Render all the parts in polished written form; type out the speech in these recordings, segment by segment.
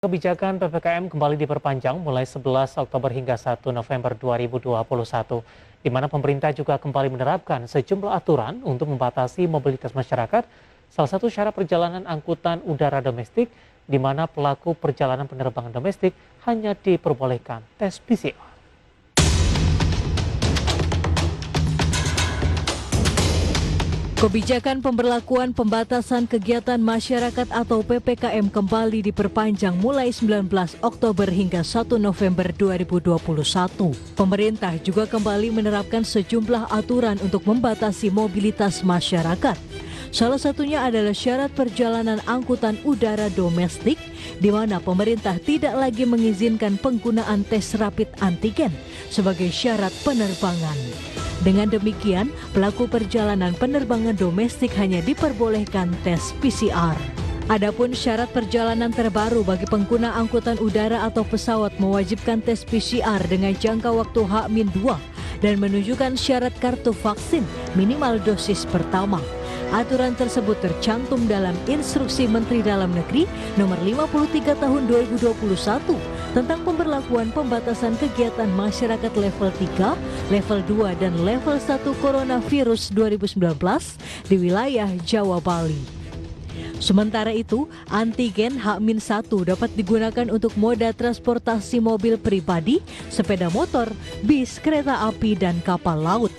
Kebijakan PPKM kembali diperpanjang mulai 11 Oktober hingga 1 November 2021, di mana pemerintah juga kembali menerapkan sejumlah aturan untuk membatasi mobilitas masyarakat. Salah satu syarat perjalanan angkutan udara domestik, di mana pelaku perjalanan penerbangan domestik hanya diperbolehkan tes PCR. Kebijakan pemberlakuan pembatasan kegiatan masyarakat atau PPKM kembali diperpanjang mulai 19 Oktober hingga 1 November 2021. Pemerintah juga kembali menerapkan sejumlah aturan untuk membatasi mobilitas masyarakat. Salah satunya adalah syarat perjalanan angkutan udara domestik, di mana pemerintah tidak lagi mengizinkan penggunaan tes rapid antigen sebagai syarat penerbangan. Dengan demikian, pelaku perjalanan penerbangan domestik hanya diperbolehkan tes PCR. Adapun syarat perjalanan terbaru bagi pengguna angkutan udara atau pesawat mewajibkan tes PCR dengan jangka waktu H-2 dan menunjukkan syarat kartu vaksin minimal dosis pertama. Aturan tersebut tercantum dalam Instruksi Menteri Dalam Negeri Nomor 53 Tahun 2021 tentang pemberlakuan pembatasan kegiatan masyarakat level 3, level 2, dan level 1 coronavirus 2019 di wilayah Jawa Bali. Sementara itu, antigen H-1 dapat digunakan untuk moda transportasi mobil pribadi, sepeda motor, bis, kereta api, dan kapal laut.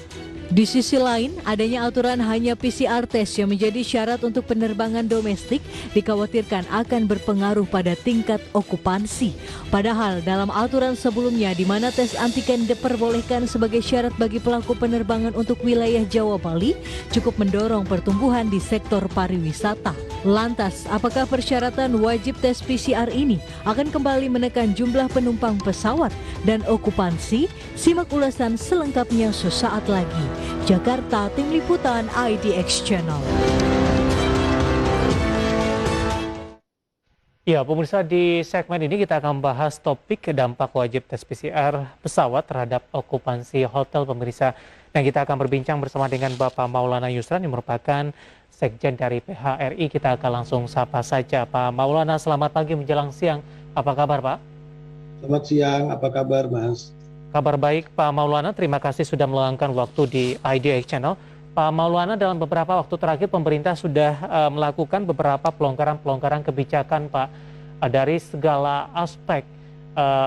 Di sisi lain, adanya aturan hanya PCR test yang menjadi syarat untuk penerbangan domestik dikhawatirkan akan berpengaruh pada tingkat okupansi. Padahal dalam aturan sebelumnya di mana tes antigen diperbolehkan sebagai syarat bagi pelaku penerbangan untuk wilayah Jawa Bali cukup mendorong pertumbuhan di sektor pariwisata. Lantas, apakah persyaratan wajib tes PCR ini akan kembali menekan jumlah penumpang pesawat dan okupansi? Simak ulasan selengkapnya sesaat lagi. Jakarta, Tim Liputan IDX Channel. Ya, pemirsa, di segmen ini kita akan membahas topik dampak wajib tes PCR pesawat terhadap okupansi hotel, pemirsa. Dan kita akan berbincang bersama dengan Bapak Maulana Yusran yang merupakan Sekjen dari PHRI. Kita akan langsung sapa saja. Pak Maulana, selamat pagi menjelang siang. Apa kabar, Pak? Selamat siang, apa kabar, Mas? Kabar baik, Pak Maulana. Terima kasih sudah meluangkan waktu di IDX Channel. Pak Maulana, dalam beberapa waktu terakhir pemerintah sudah melakukan beberapa pelonggaran kebijakan, Pak, dari segala aspek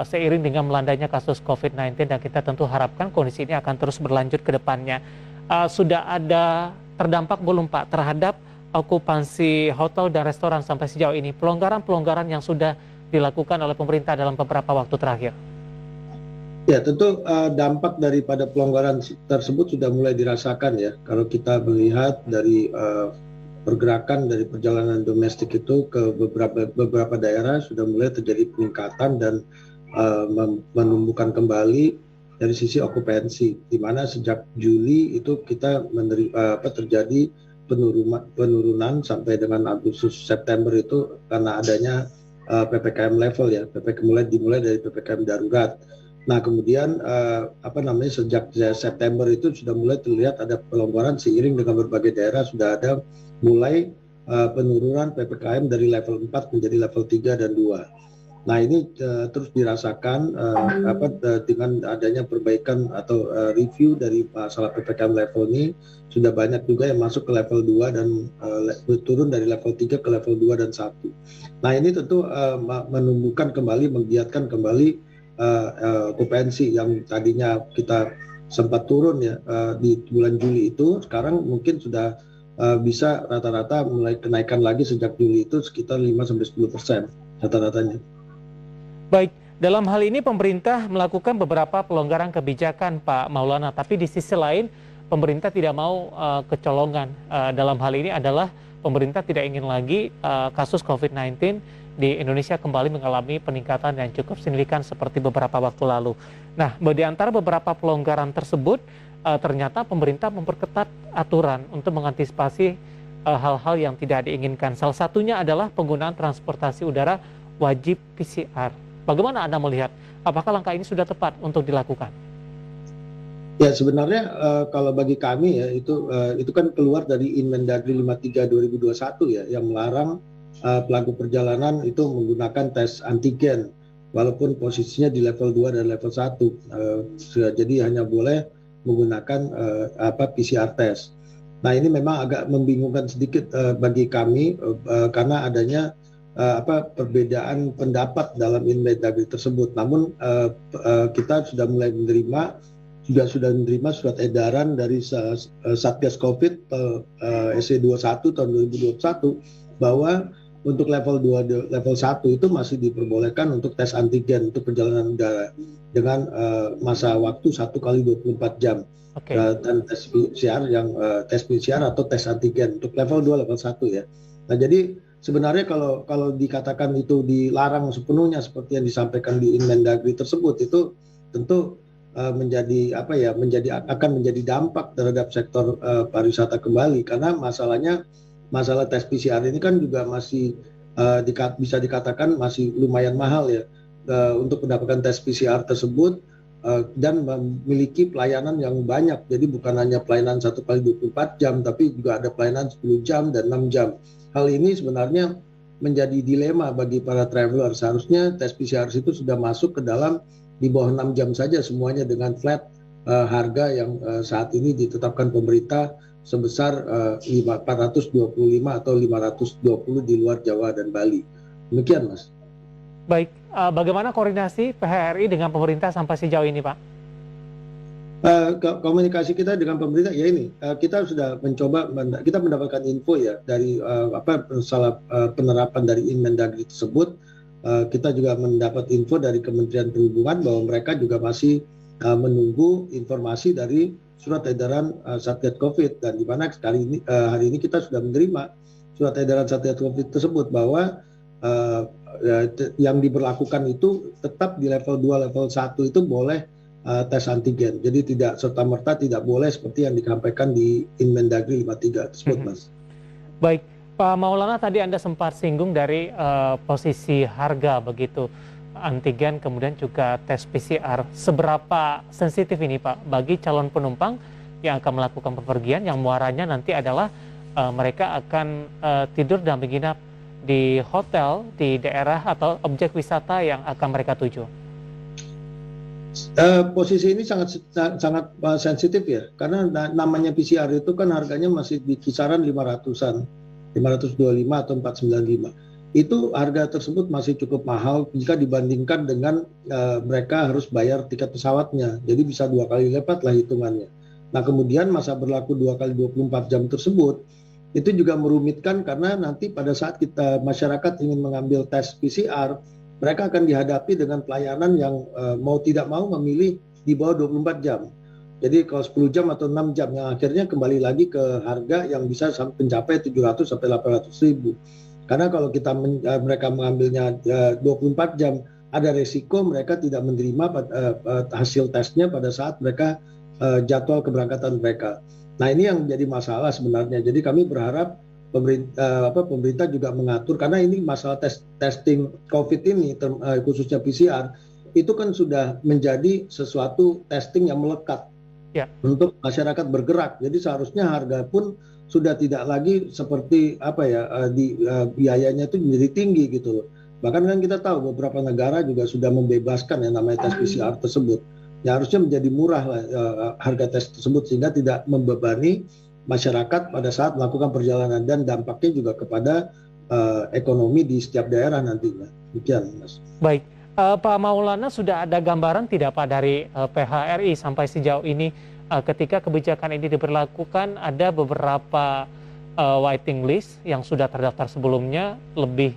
seiring dengan melandainya kasus COVID-19, dan kita tentu harapkan kondisi ini akan terus berlanjut ke depannya. Sudah ada terdampak belum, Pak, terhadap okupansi hotel dan restoran sampai sejauh ini? Pelonggaran yang sudah dilakukan oleh pemerintah dalam beberapa waktu terakhir. Ya, tentu dampak daripada pelonggaran tersebut sudah mulai dirasakan ya. Kalau kita melihat dari pergerakan dari perjalanan domestik itu ke beberapa daerah sudah mulai terjadi peningkatan dan menumbuhkan kembali dari sisi okupansi, di mana sejak Juli itu kita terjadi penurunan sampai dengan Agustus September itu karena adanya PPKM level ya, dimulai dari PPKM darurat. Nah, kemudian sejak September itu sudah mulai terlihat ada pelonggaran seiring dengan berbagai daerah sudah ada mulai penurunan PPKM dari level 4 menjadi level 3 dan 2. Nah, ini terus dirasakan dengan adanya perbaikan atau review dari masalah PPKM level ini, sudah banyak juga yang masuk ke level 2 dan turun dari level 3 ke level 2 dan 1. Nah, ini tentu menumbuhkan kembali, menggiatkan kembali okupansi yang tadinya kita sempat turun ya di bulan Juli itu, sekarang mungkin sudah bisa rata-rata mulai kenaikan lagi sejak Juli itu sekitar 5-10% rata-ratanya. Baik, dalam hal ini pemerintah melakukan beberapa pelonggaran kebijakan, Pak Maulana, tapi di sisi lain pemerintah tidak mau kecolongan. Dalam hal ini adalah pemerintah tidak ingin lagi kasus COVID-19 di Indonesia kembali mengalami peningkatan yang cukup signifikan seperti beberapa waktu lalu. Nah, di antara beberapa pelonggaran tersebut, ternyata pemerintah memperketat aturan untuk mengantisipasi hal-hal yang tidak diinginkan. Salah satunya adalah penggunaan transportasi udara wajib PCR. Bagaimana Anda melihat? Apakah langkah ini sudah tepat untuk dilakukan? Ya, sebenarnya kalau bagi kami ya itu kan keluar dari Inmendagri 53 2021 ya, yang melarang pelaku perjalanan itu menggunakan tes antigen, walaupun posisinya di level 2 dan level 1. Jadi hanya boleh menggunakan PCR test. Nah ini memang agak membingungkan sedikit bagi kami karena adanya perbedaan pendapat dalam Inmendagri tersebut. Namun kita sudah mulai menerima surat edaran dari Satgas Covid SC21 tahun 2021 bahwa untuk level 2, level 1 itu masih diperbolehkan untuk tes antigen untuk perjalanan udara dengan masa waktu 1 kali 24 jam. Okay. Dan tes PCR tes PCR atau tes antigen untuk level 2, level 1 ya. Nah, jadi sebenarnya kalau dikatakan itu dilarang sepenuhnya seperti yang disampaikan di Inmendagri tersebut, itu tentu akan menjadi dampak terhadap sektor pariwisata kembali, karena masalah tes PCR ini kan juga masih bisa dikatakan masih lumayan mahal ya untuk mendapatkan tes PCR tersebut dan memiliki pelayanan yang banyak. Jadi bukan hanya pelayanan 1 kali 24 jam, tapi juga ada pelayanan 10 jam dan 6 jam. Hal ini sebenarnya menjadi dilema bagi para traveler. Seharusnya tes PCR itu sudah masuk ke dalam di bawah 6 jam saja semuanya dengan flat harga yang saat ini ditetapkan pemerintah sebesar 425 atau 520 di luar Jawa dan Bali. Demikian, Mas. Baik, bagaimana koordinasi PHRI dengan pemerintah sampai sejauh ini, Pak? Komunikasi kita dengan pemerintah ya ini, kita sudah kita mendapatkan info ya dari penerapan dari Inmendagri tersebut. Kita juga mendapat info dari Kementerian Perhubungan bahwa mereka juga masih menunggu informasi dari surat edaran Satgas Covid, dan di mana hari ini kita sudah menerima surat edaran Satgas Covid tersebut bahwa yang diberlakukan itu tetap di level 2, level 1 itu boleh tes antigen. Jadi tidak serta-merta tidak boleh seperti yang disampaikan di Inmendagri 53 tersebut, Mas. Baik, Pak Maulana, tadi Anda sempat singgung dari posisi harga begitu, antigen kemudian juga tes PCR. Seberapa sensitif ini, Pak, bagi calon penumpang yang akan melakukan bepergian yang muaranya nanti adalah mereka akan tidur dan menginap di hotel di daerah atau objek wisata yang akan mereka tuju? Posisi ini sangat sensitif ya, karena namanya PCR itu kan harganya masih di kisaran 500-an, 525 atau 495. Itu harga tersebut masih cukup mahal jika dibandingkan dengan mereka harus bayar tiket pesawatnya. Jadi bisa 2 kali lipat lah hitungannya. Nah kemudian masa berlaku 2 kali 24 jam tersebut itu juga merumitkan, karena nanti pada saat masyarakat ingin mengambil tes PCR, mereka akan dihadapi dengan pelayanan yang mau tidak mau memilih di bawah 24 jam. Jadi kalau 10 jam atau 6 jam, yang akhirnya kembali lagi ke harga yang bisa mencapai 700 sampai 800 ribu. Karena kalau mereka mengambilnya 24 jam, ada resiko mereka tidak menerima hasil tesnya pada saat mereka jadwal keberangkatan mereka. Nah ini yang menjadi masalah sebenarnya. Jadi kami berharap pemerintah juga mengatur, karena ini masalah testing COVID ini khususnya PCR itu kan sudah menjadi sesuatu testing yang melekat untuk masyarakat bergerak. Jadi seharusnya harga pun sudah tidak lagi seperti biayanya itu menjadi tinggi gitu loh. Bahkan kan kita tahu beberapa negara juga sudah membebaskan yang namanya tes PCR tersebut. Ya harusnya menjadi murah lah harga tes tersebut, sehingga tidak membebani masyarakat pada saat melakukan perjalanan, dan dampaknya juga kepada ekonomi di setiap daerah nantinya. Demikian, Mas. Baik, Pak Maulana, sudah ada gambaran tidak Pak dari PHRI sampai sejauh ini ketika kebijakan ini diberlakukan, ada beberapa waiting list yang sudah terdaftar sebelumnya lebih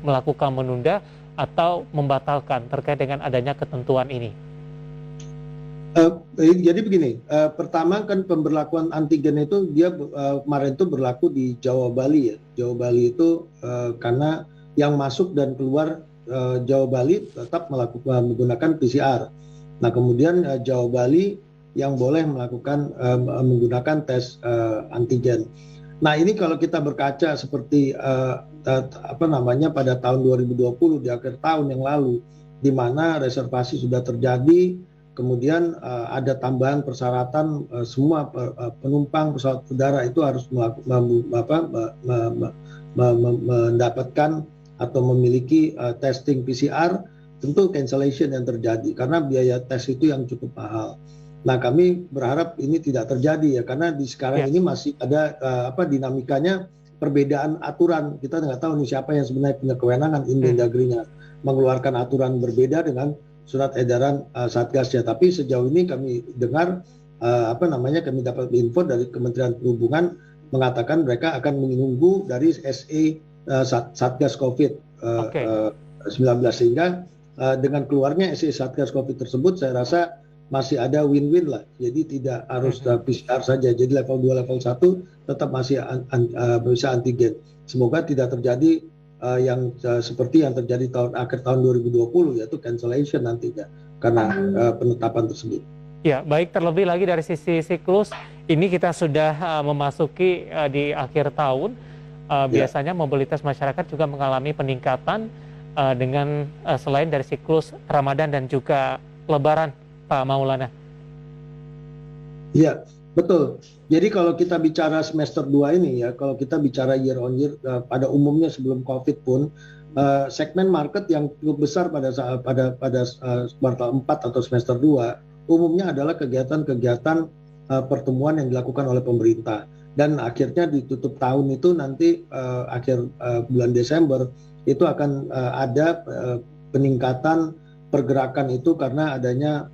melakukan menunda atau membatalkan terkait dengan adanya ketentuan ini? Jadi begini, pertama kan pemberlakuan antigen itu dia kemarin itu berlaku di Jawa Bali ya. Jawa Bali itu karena yang masuk dan keluar Jawa Bali tetap menggunakan PCR. Nah kemudian Jawa Bali yang boleh menggunakan tes antigen. Nah ini kalau kita berkaca seperti pada tahun 2020 di akhir tahun yang lalu, di mana reservasi sudah terjadi. Kemudian ada tambahan persyaratan, semua penumpang pesawat udara itu harus mendapatkan atau memiliki testing PCR, tentu cancellation yang terjadi karena biaya tes itu yang cukup mahal. Nah, kami berharap ini tidak terjadi ya, karena di sekarang ini masih ada dinamikanya perbedaan aturan. Kita nggak tahu nih siapa yang sebenarnya punya kewenangan Indendagrinya mengeluarkan aturan berbeda dengan surat edaran Satgasnya. Tapi sejauh ini kami dengar kami dapat info dari Kementerian Perhubungan mengatakan mereka akan menunggu dari SE Satgas COVID-19 sehingga dengan keluarnya SE Satgas COVID tersebut saya rasa masih ada win-win lah. Jadi tidak harus PCR saja. Jadi level 2, level 1 tetap masih bisa antigen. Semoga tidak terjadi yang seperti yang terjadi akhir tahun 2020, yaitu cancellation nantinya karena penetapan tersebut. Ya, baik, terlebih lagi dari sisi siklus, ini kita sudah memasuki di akhir tahun. Biasanya mobilitas masyarakat juga mengalami peningkatan dengan selain dari siklus Ramadan dan juga Lebaran, Pak Maulana. Iya, betul. Jadi kalau kita bicara semester 2 ini ya, kalau kita bicara year on year, pada umumnya sebelum COVID pun, segmen market yang cukup besar pada kuartal 4 atau semester 2, umumnya adalah kegiatan-kegiatan pertemuan yang dilakukan oleh pemerintah. Dan akhirnya ditutup tahun itu nanti akhir bulan Desember, itu akan ada peningkatan pergerakan itu karena adanya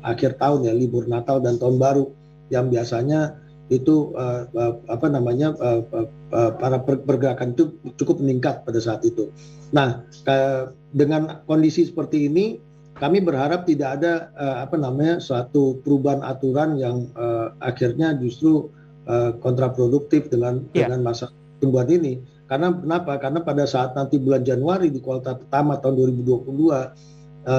akhir tahun ya, libur Natal dan Tahun Baru yang biasanya itu para pergerakan itu cukup meningkat pada saat itu. Nah, dengan kondisi seperti ini kami berharap tidak ada suatu perubahan aturan yang akhirnya justru kontraproduktif dengan masa pertumbuhan ini. Karena kenapa? Karena pada saat nanti bulan Januari di kuartal pertama tahun 2022,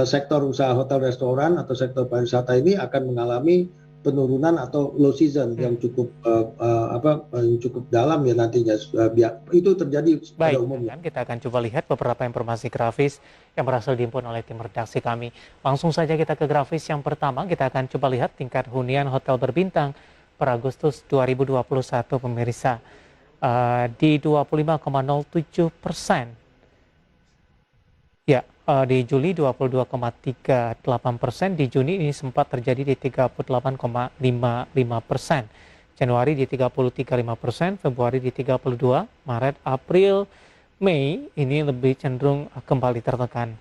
sektor usaha hotel restoran atau sektor pariwisata ini akan mengalami penurunan atau low season yang cukup cukup dalam ya nantinya. Itu terjadi pada umumnya. Kita akan coba lihat beberapa informasi grafis yang berhasil dihimpun oleh tim redaksi kami. Langsung saja kita ke grafis yang pertama. Kita akan coba lihat tingkat hunian hotel berbintang per Agustus 2021, pemirsa. Di 25,07%. Ya, di Juli 22,38%, di Juni ini sempat terjadi di 38,55%, Januari di 33,5%, Februari di 32%, Maret, April, Mei ini lebih cenderung kembali tertekan.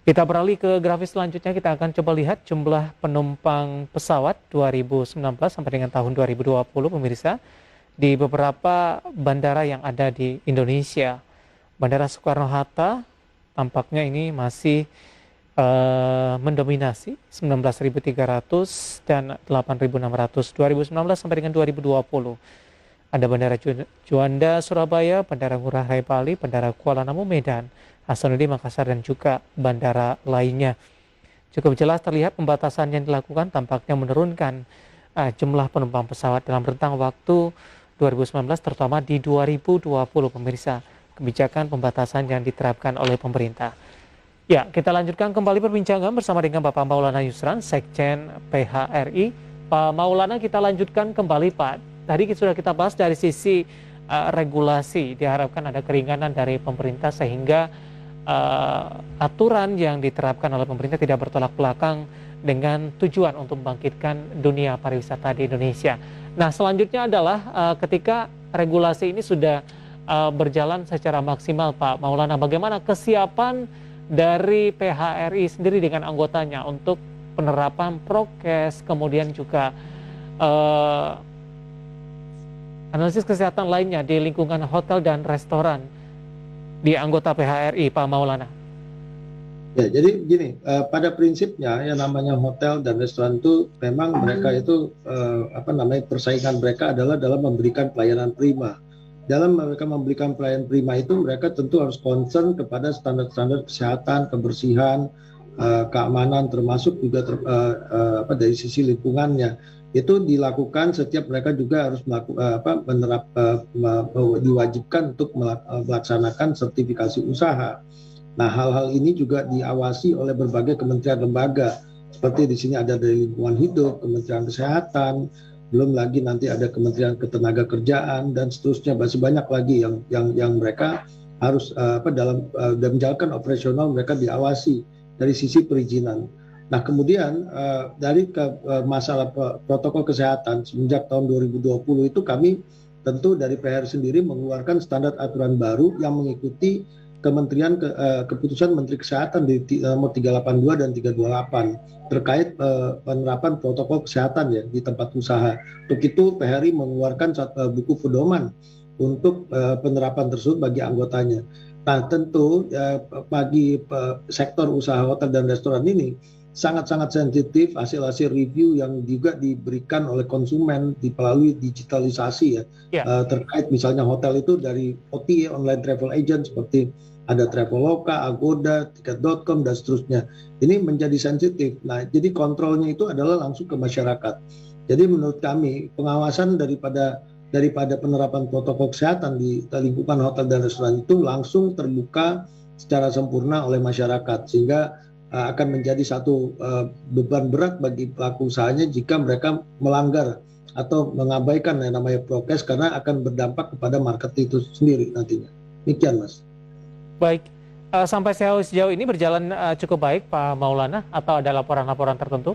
Kita beralih ke grafis selanjutnya, kita akan coba lihat jumlah penumpang pesawat 2019 sampai dengan tahun 2020, pemirsa. Di beberapa bandara yang ada di Indonesia, Bandara Soekarno-Hatta tampaknya ini masih mendominasi 19.300 dan 8.600 2019 sampai dengan 2020. Ada Bandara Juanda Surabaya, Bandara Ngurah Rai Bali, Bandara Kuala Namu Medan, Hasanuddin Makassar dan juga bandara lainnya. Cukup jelas terlihat pembatasan yang dilakukan tampaknya menurunkan jumlah penumpang pesawat dalam rentang waktu 2019 terutama di 2020, pemirsa. Kebijakan pembatasan yang diterapkan oleh pemerintah. Ya, kita lanjutkan kembali perbincangan bersama dengan Bapak Maulana Yusran, Sekjen PHRI. Pak Maulana, kita lanjutkan kembali, Pak. Tadi sudah kita bahas dari sisi regulasi, diharapkan ada keringanan dari pemerintah sehingga aturan yang diterapkan oleh pemerintah tidak bertolak belakang dengan tujuan untuk membangkitkan dunia pariwisata di Indonesia. Nah, selanjutnya adalah ketika regulasi ini sudah berjalan secara maksimal, Pak Maulana, bagaimana kesiapan dari PHRI sendiri dengan anggotanya untuk penerapan prokes, kemudian juga analisis kesehatan lainnya di lingkungan hotel dan restoran di anggota PHRI, Pak Maulana? Ya, jadi gini, pada prinsipnya yang namanya hotel dan restoran itu memang mereka itu persaingan mereka adalah dalam memberikan pelayanan prima. Dalam mereka memberikan pelayanan prima itu mereka tentu harus concern kepada standar-standar kesehatan, kebersihan, keamanan, termasuk juga dari sisi lingkungannya. Itu dilakukan setiap mereka juga harus diwajibkan untuk melaksanakan sertifikasi usaha. Nah, hal-hal ini juga diawasi oleh berbagai kementerian lembaga. Seperti di sini ada dari lingkungan hidup, Kementerian Kesehatan, belum lagi nanti ada Kementerian Ketenagakerjaan dan seterusnya, masih banyak lagi yang mereka harus dalam menjalankan operasional, mereka diawasi dari sisi perizinan. Nah, kemudian dari masalah protokol kesehatan semenjak tahun 2020 itu kami tentu dari PR sendiri mengeluarkan standar aturan baru yang mengikuti keputusan Menteri Kesehatan di nomor 382 dan 328 terkait penerapan protokol kesehatan ya di tempat usaha. Untuk itu PHRI mengeluarkan buku pedoman untuk penerapan tersebut bagi anggotanya. Nah, tentu bagi sektor usaha hotel dan restoran ini sangat-sangat sensitif hasil-hasil review yang juga diberikan oleh konsumen melalui digitalisasi ya. Terkait misalnya hotel itu dari OTA, online travel agent, seperti ada Traveloka, Agoda, Tiket.com dan seterusnya. Ini menjadi sensitif. Nah, jadi kontrolnya itu adalah langsung ke masyarakat. Jadi menurut kami pengawasan daripada penerapan protokol kesehatan di lingkungan hotel dan restoran itu langsung terbuka secara sempurna oleh masyarakat, sehingga akan menjadi satu beban berat bagi pelaku usahanya jika mereka melanggar atau mengabaikan yang namanya prokes, karena akan berdampak kepada market itu sendiri nantinya. Demikian, Mas. Baik, sampai sejauh ini berjalan cukup baik Pak Maulana, atau ada laporan-laporan tertentu?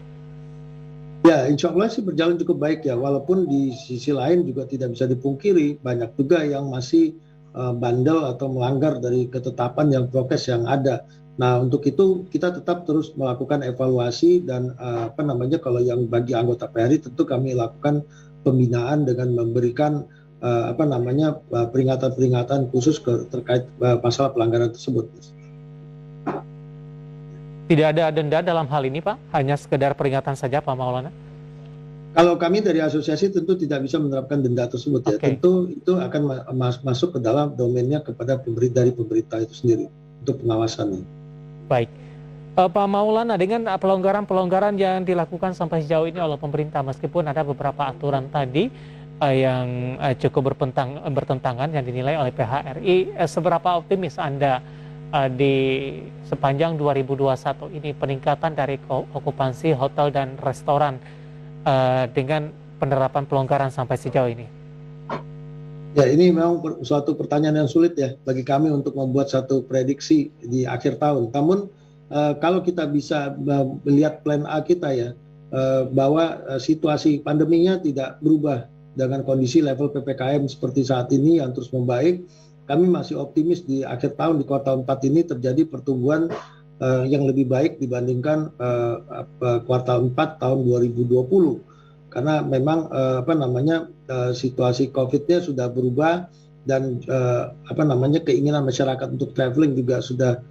Ya, insya Allah sih berjalan cukup baik ya, walaupun di sisi lain juga tidak bisa dipungkiri banyak juga yang masih bandel atau melanggar dari ketetapan yang prokes yang ada. Nah, untuk itu kita tetap terus melakukan evaluasi dan kalau yang bagi anggota PHRI tentu kami lakukan pembinaan dengan memberikan peringatan-peringatan khusus terkait masalah pelanggaran tersebut. Tidak ada denda dalam hal ini, Pak? Hanya sekedar peringatan saja, Pak Maulana? Kalau kami dari asosiasi tentu tidak bisa menerapkan denda tersebut ya. Tentu itu akan masuk ke dalam domainnya kepada dari pemerintah itu sendiri untuk pengawasannya. Baik. Pak Maulana, dengan pelonggaran-pelonggaran yang dilakukan sampai sejauh ini oleh pemerintah, meskipun ada beberapa aturan tadi yang cukup bertentangan yang dinilai oleh PHRI, seberapa optimis Anda di sepanjang 2021 ini peningkatan dari okupansi hotel dan restoran dengan penerapan pelonggaran sampai sejauh ini? Ya, ini memang suatu pertanyaan yang sulit ya bagi kami untuk membuat satu prediksi di akhir tahun. Namun kalau kita bisa melihat plan A kita ya, bahwa situasi pandeminya tidak berubah dengan kondisi level PPKM seperti saat ini yang terus membaik, kami masih optimis di akhir tahun, di kuartal 4 ini terjadi pertumbuhan yang lebih baik dibandingkan kuartal 4 tahun 2020. Karena memang situasi COVID-nya sudah berubah dan keinginan masyarakat untuk traveling juga sudah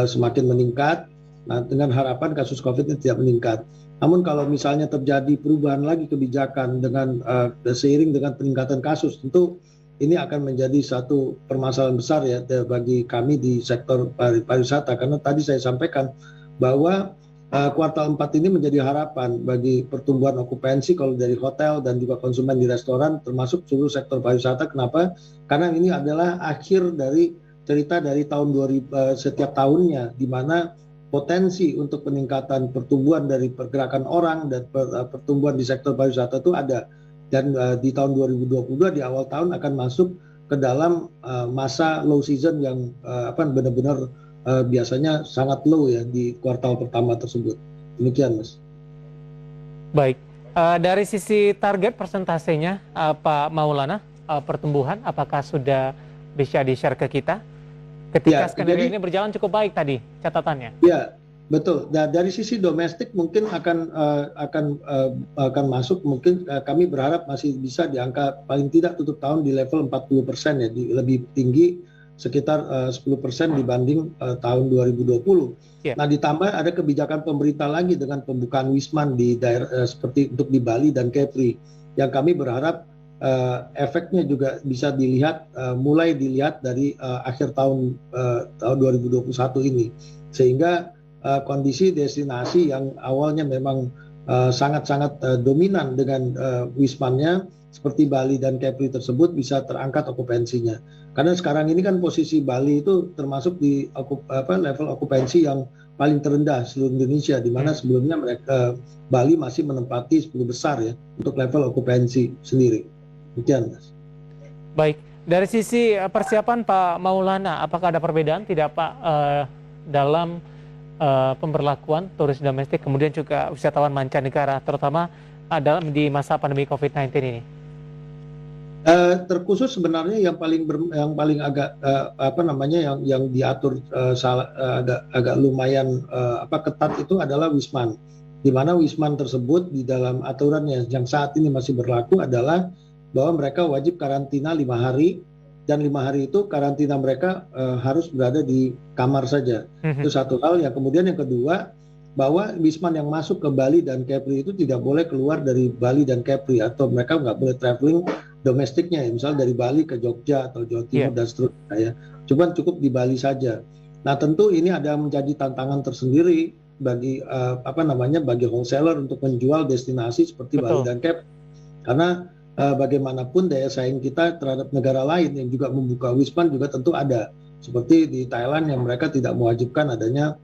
semakin meningkat. Nah, dengan harapan kasus COVID-nya tidak meningkat. Namun kalau misalnya terjadi perubahan lagi kebijakan dengan seiring dengan peningkatan kasus, tentu ini akan menjadi satu permasalahan besar ya bagi kami di sektor pariwisata. Karena tadi saya sampaikan bahwa kuartal 4 ini menjadi harapan bagi pertumbuhan okupansi kalau dari hotel dan juga konsumen di restoran, termasuk seluruh sektor pariwisata. Kenapa? Karena ini adalah akhir dari cerita dari tahun 2000 setiap tahunnya, di mana potensi untuk peningkatan pertumbuhan dari pergerakan orang dan pertumbuhan di sektor pariwisata itu ada. Dan di tahun 2022 di awal tahun akan masuk ke dalam masa low season yang benar-benar biasanya sangat low ya di kuartal pertama tersebut. Demikian, Mas. Baik, dari sisi target persentasenya Pak Maulana, pertumbuhan apakah sudah bisa di-share ke kita? Ketika skenario ini berjalan cukup baik tadi catatannya. Ya, betul. Dari sisi domestik mungkin akan masuk, mungkin kami berharap masih bisa di angka paling tidak tutup tahun di level 40% ya, lebih tinggi sekitar 10% dibanding tahun 2020. Nah, ditambah ada kebijakan pemerintah lagi dengan pembukaan wisman di daerah seperti untuk di Bali dan Kepri, yang kami berharap efeknya juga bisa mulai dilihat dari akhir tahun 2021 ini, sehingga kondisi destinasi yang awalnya memang sangat-sangat dominan dengan wismannya, seperti Bali dan Kepri tersebut bisa terangkat okupansinya. Karena sekarang ini kan posisi Bali itu termasuk di level okupansi yang paling terendah seluruh Indonesia, di mana sebelumnya Bali masih menempati 10 besar ya untuk level okupansi sendiri. Demikian, Mas. Baik, dari sisi persiapan Pak Maulana, apakah ada perbedaan tidak Pak dalam pemberlakuan turis domestik kemudian juga wisatawan mancanegara, terutama dalam di masa pandemi COVID-19 ini? Terkhusus sebenarnya yang paling agak yang diatur agak lumayan ketat itu adalah Wisman, di mana Wisman tersebut di dalam aturannya yang saat ini masih berlaku adalah bahwa mereka wajib karantina 5 hari, dan 5 hari itu karantina mereka harus berada di kamar saja. Itu satu hal. Yang kemudian yang kedua, bahwa Wisman yang masuk ke Bali dan Kepri itu tidak boleh keluar dari Bali dan Kepri, atau mereka nggak boleh traveling domestiknya, ya, misal dari Bali ke Jogja atau Jawa Timur dan seterusnya ya. Cukup di Bali saja. Nah, tentu ini ada menjadi tantangan tersendiri bagi bagi wholesaler untuk menjual destinasi seperti Bali dan Kepri. Karena bagaimanapun daya saing kita terhadap negara lain yang juga membuka Wisman juga tentu ada. Seperti di Thailand yang mereka tidak mewajibkan adanya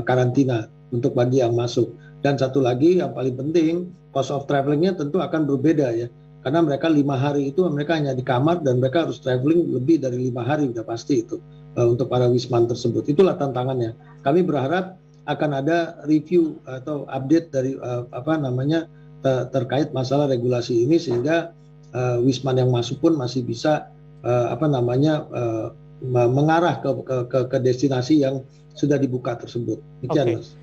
karantina untuk bagi yang masuk. Dan satu lagi yang paling penting, cost of travelingnya tentu akan berbeda ya, karena mereka 5 hari itu mereka hanya di kamar dan mereka harus traveling lebih dari 5 hari, udah pasti itu untuk para wisman tersebut. Itulah tantangannya. Kami berharap akan ada review atau update dari terkait masalah regulasi ini, sehingga wisman yang masuk pun masih bisa mengarah ke destinasi yang sudah dibuka tersebut. Demikian, Mas.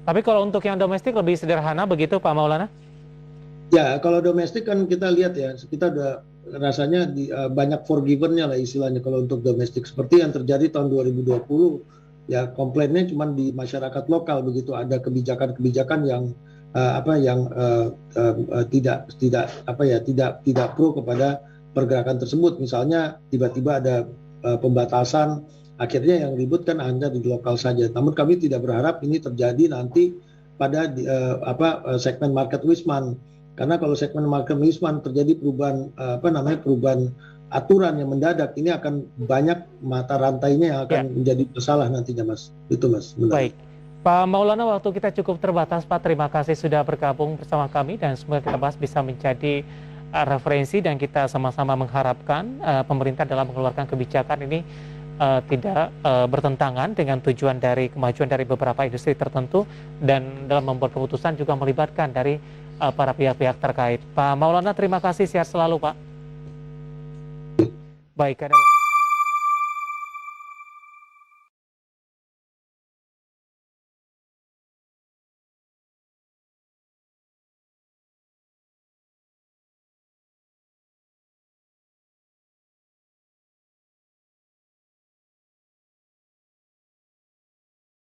Tapi kalau untuk yang domestik lebih sederhana begitu Pak Maulana? Ya, kalau domestik kan kita lihat ya, kita udah rasanya banyak forgiven-nya lah istilahnya kalau untuk domestik. Seperti yang terjadi tahun 2020, ya komplainnya cuma di masyarakat lokal begitu, ada kebijakan-kebijakan yang tidak pro kepada pergerakan tersebut. Misalnya tiba-tiba ada pembatasan, akhirnya yang ribut kan hanya di lokal saja. Namun kami tidak berharap ini terjadi nanti pada segmen market Wisman. Karena kalau segmen market Wisman terjadi perubahan aturan yang mendadak, ini akan banyak mata rantainya yang akan menjadi masalah nantinya, Mas. Itu, Mas. Benar. Baik. Pak Maulana, waktu kita cukup terbatas, Pak. Terima kasih sudah bergabung bersama kami dan semoga kita bahas bisa menjadi referensi, dan kita sama-sama mengharapkan pemerintah dalam mengeluarkan kebijakan ini tidak bertentangan dengan tujuan dari kemajuan dari beberapa industri tertentu, dan dalam membuat keputusan juga melibatkan dari para pihak-pihak terkait. Pak Maulana, terima kasih, sehat selalu Pak. Baik, ada